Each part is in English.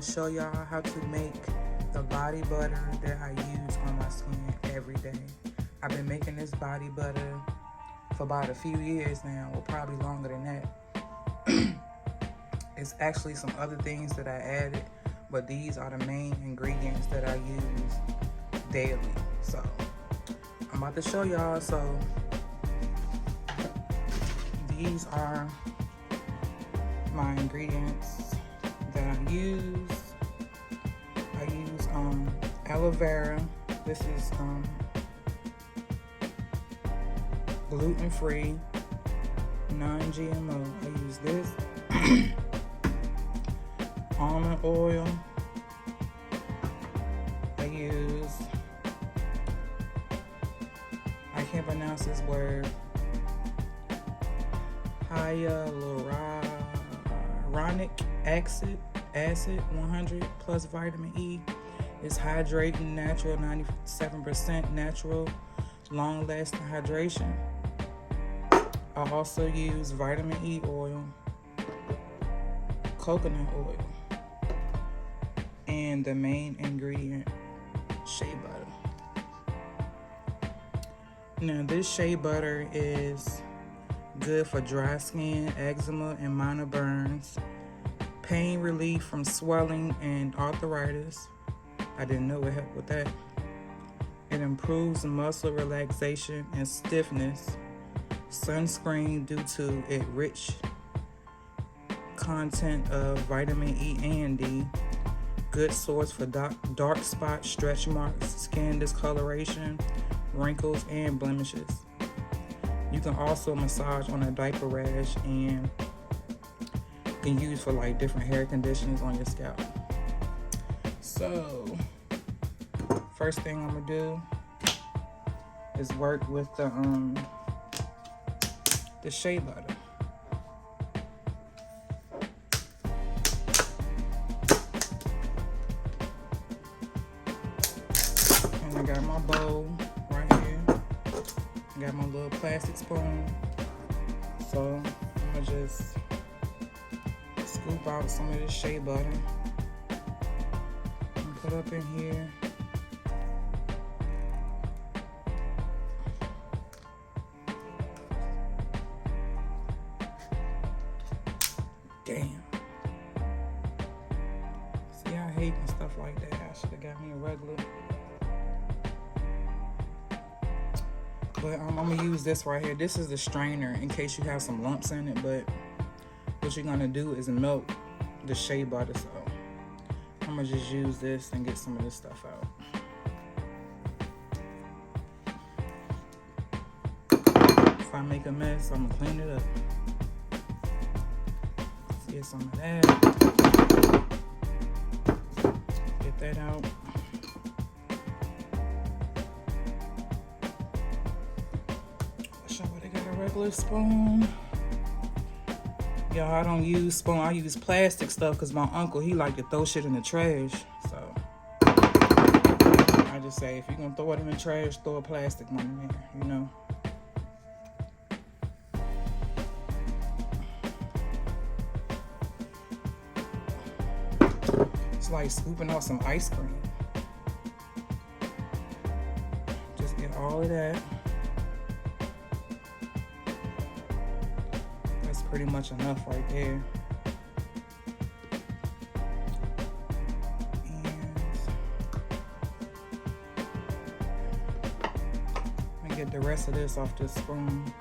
show y'all how to make the body butter that I use on my skin every day. I've been making this body butter for about a few years now, or probably longer than that. It's actually some other things that I added, but these are the main ingredients that I use daily. So I'm about to show y'all. So these are my ingredients that I use. I use aloe vera. This is gluten-free, non-GMO. I use this. Almond oil. I use, I can't pronounce this word, hyaluronic acid 100 plus vitamin E. It's hydrating, natural, 97% natural, long-lasting hydration. I also use vitamin E oil, coconut oil, and the main ingredient, shea butter. Now, this shea butter is good for dry skin, eczema, and minor burns, pain relief from swelling and arthritis. I didn't know it helped with that. It improves muscle relaxation and stiffness. Sunscreen due to its rich content of vitamin E and D. Good source for dark spots, stretch marks, skin discoloration, wrinkles, and blemishes. You can also massage on a diaper rash, and you can use for like different hair conditions on your scalp. So first thing I'm gonna do is work with the shea butter. And I got my bowl right here. I got my little plastic spoon. So I'm gonna just scoop out some of this shea butter and put up in here. Damn. See, I hate and stuff like that. I should have got me a regular. But I'm gonna use this right here. This is the strainer in case you have some lumps in it. But what you're gonna do is melt the shea butter. So I'm gonna just use this and get some of this stuff out. If I make a mess, I'm gonna clean it up. Get some of that. Get that out. Show where they got a regular spoon. Y'all, I don't use spoon. I use plastic stuff because my uncle, he like to throw shit in the trash. So I just say, if you're gonna throw it in the trash, throw a plastic one in there, you know. It's like scooping out some ice cream. Just get all of that. That's pretty much enough right there. And get the rest of this off this spoon.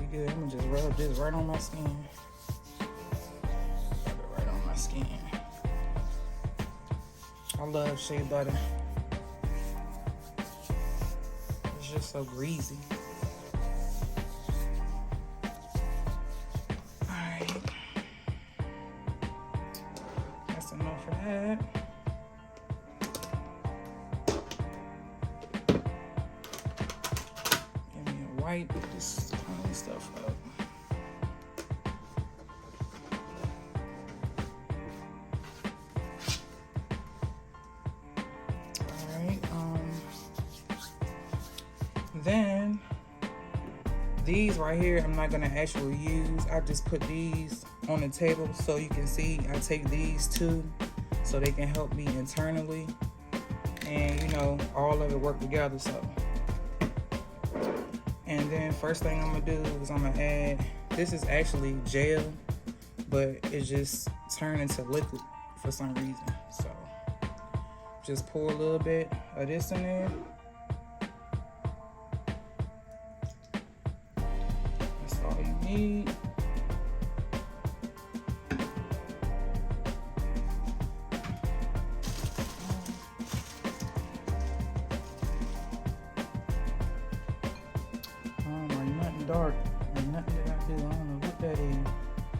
Good. I'm gonna just rub this right on my skin. Rub it right on my skin. I love shea butter. It's just so greasy. Alright. That's enough of that. Give me a wipe with this kind of stuff up. Alright. Then these right here, I'm not gonna actually use. I just put these on the table so you can see. I take these too, so they can help me internally, and you know, all of it work together. So, and then first thing I'm gonna do is I'm gonna add. This is actually gel, but it just turned into liquid for some reason. So, just pour a little bit of this in there. Need. Nothing dark and nothing that I do. I don't know what that is.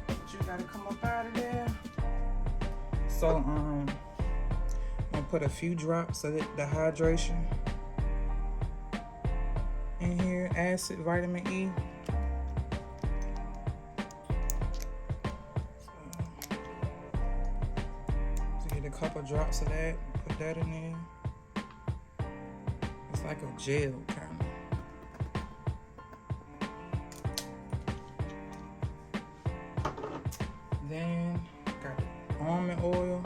But you gotta come up out of there. So I'm gonna put a few drops of the hydration in here, acid, vitamin E. Couple drops of that, put that in there. It's like a gel kind of. Then got almond oil.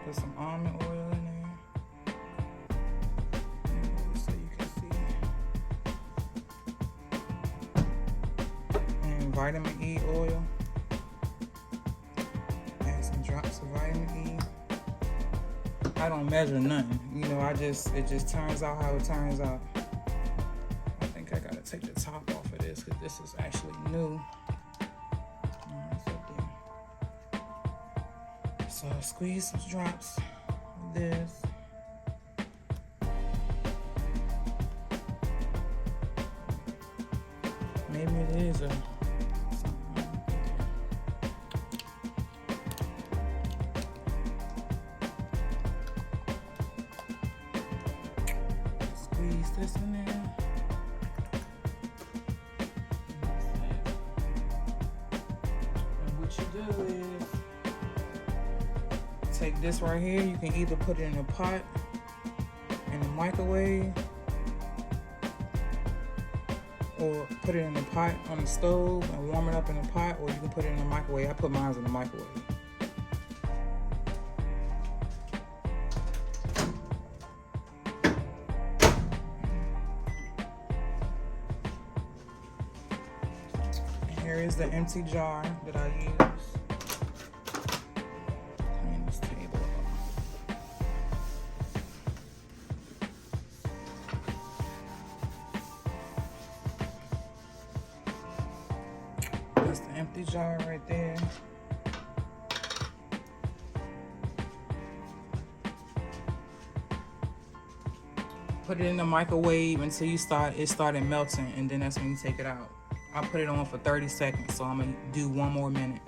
Put some almond oil in there so you can see. And vitamin E oil. Drops of vitamin E. I don't measure nothing, you know. It just turns out how it turns out. I think I gotta take the top off of this because this is actually new. So squeeze some drops of this. Maybe it is a. This in there. And what you do is take this right here. You can either put it in a pot in the microwave, or put it in a pot on the stove and warm it up in a pot, or you can put it in the microwave. I put mine in the microwave. Here is the empty jar that I use. Clean this table up. That's the empty jar right there. Put it in the microwave until it started melting, and then that's when you take it out. I put it on for 30 seconds, so I'm gonna do one more minute.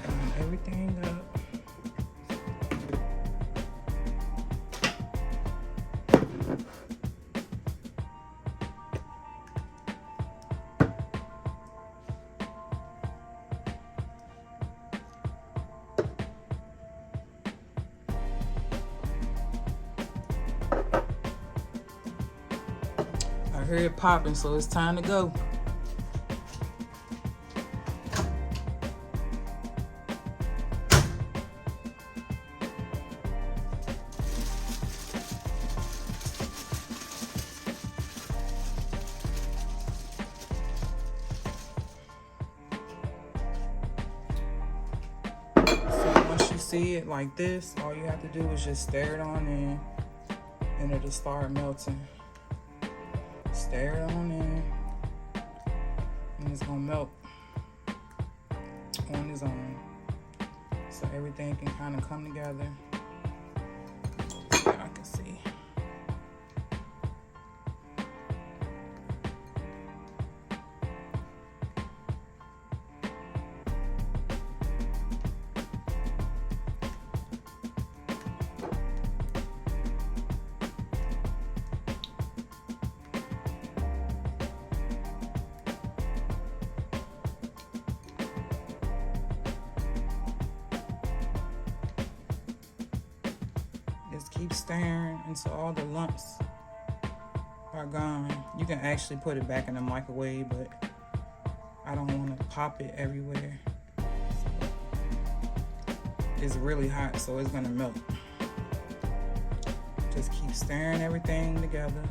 Clean everything up. I heard it popping, so it's time to go. So once you see it like this, all you have to do is just stir it on in, and it'll start melting. Stir it on in, and it's gonna melt on its own, so everything can kind of come together. So I can see. stirring until all the lumps are gone. You can actually put it back in the microwave, but I don't want to pop it everywhere. It's really hot, so it's gonna melt. Just keep stirring everything together.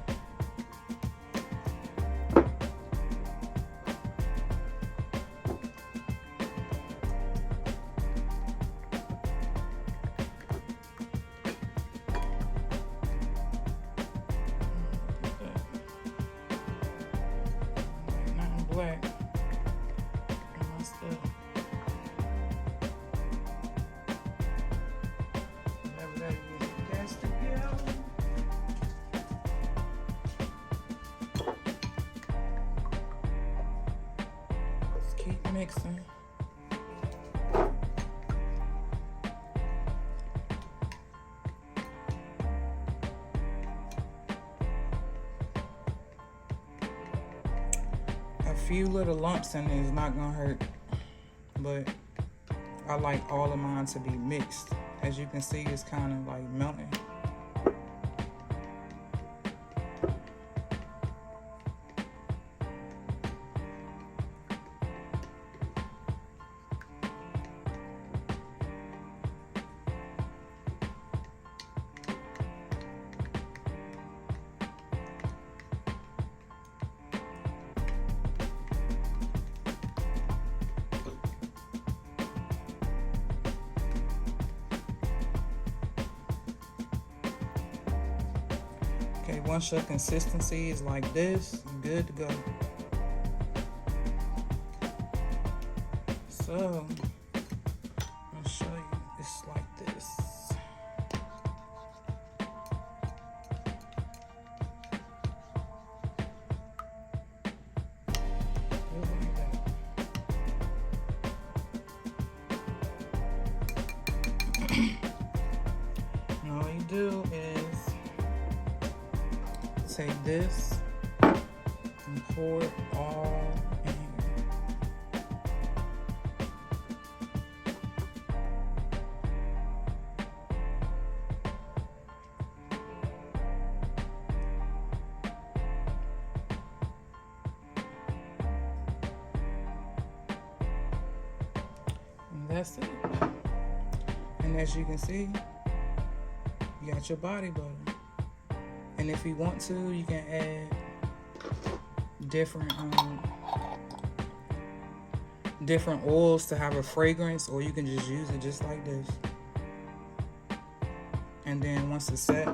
Nothing black in my stuff. Whatever that is, that's the girl. Just keep mixing. A few little lumps in it is not gonna hurt, but I like all of mine to be mixed. As you can see, it's kind of like melting. Okay, once your consistency is like this, you're good to go. So, I'll show you. It's like this. Just like that. And all you do is take this and pour it all in here. And that's it. And as you can see, you got your body butter. And if you want to, you can add different oils to have a fragrance, or you can just use it just like this. And then once it's set,